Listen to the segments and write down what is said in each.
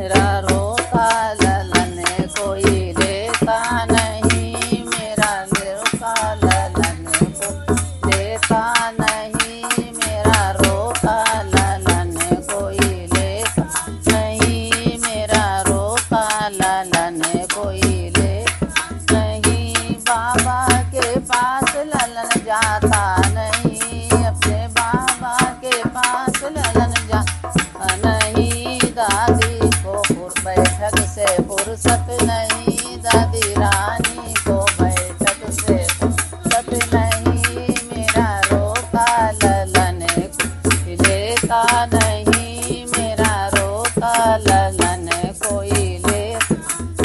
मेरा रोता ललन कोई लेता नहीं, मेरा रोता ललन कोई लेता नहीं, मेरा रोता ललन कोई लेता नहीं, मेरा रोता ललन कोई लेता नहीं। बाबा के पास ललन जाता नहीं, अपने बाबा के पास ललन जाता नहीं। दादी को बैठक से फुर्सत नहीं, दादी रानी को बैठक से फुर्सत नहीं, मेरा रोता ललन कोई लेता नहीं, मेरा रोता ललन कोई लेता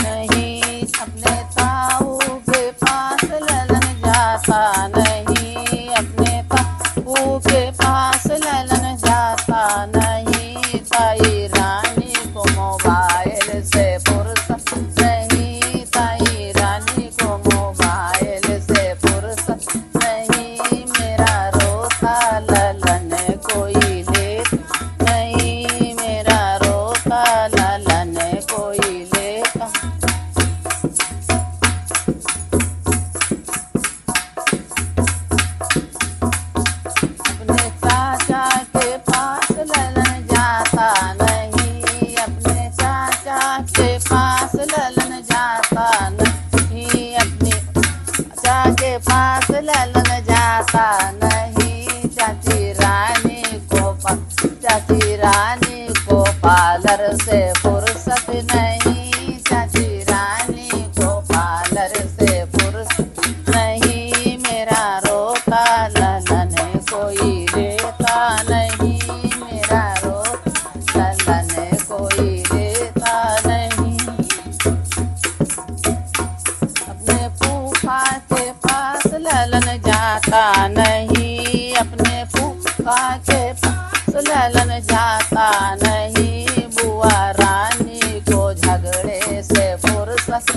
नहीं। अपने ताऊ के पास ललन जाता नहीं, अपने ताऊ के पास ललन जाता नहीं। ताई रानी को मोबाइल से फुर्सत नहीं, ताई रानी को मोबाइल से फुर्सत नहीं, मेरा रोता ललन कोई लेता नहीं, मेरा रोता ललन कोई लेता। अपने चाचा के पास ललन जाता नहीं, अपने चाचा के पास ललन जाता नहीं, अपने चाचा के पास ललन जाता नहीं। चाची रानी को पार्लर से फुर्सत नहीं, चाची रानी को पार्लर से फुर्सत नहीं, मेरा रोता ललन कोई लेता नहीं, मेरा रोता ललन कोई लेता नहीं। अपने फूफा के पास ललन जाता नहीं, अपने फूफा के पास ललन जाता नहीं। बुआ रानी को झगड़े से फुर्सत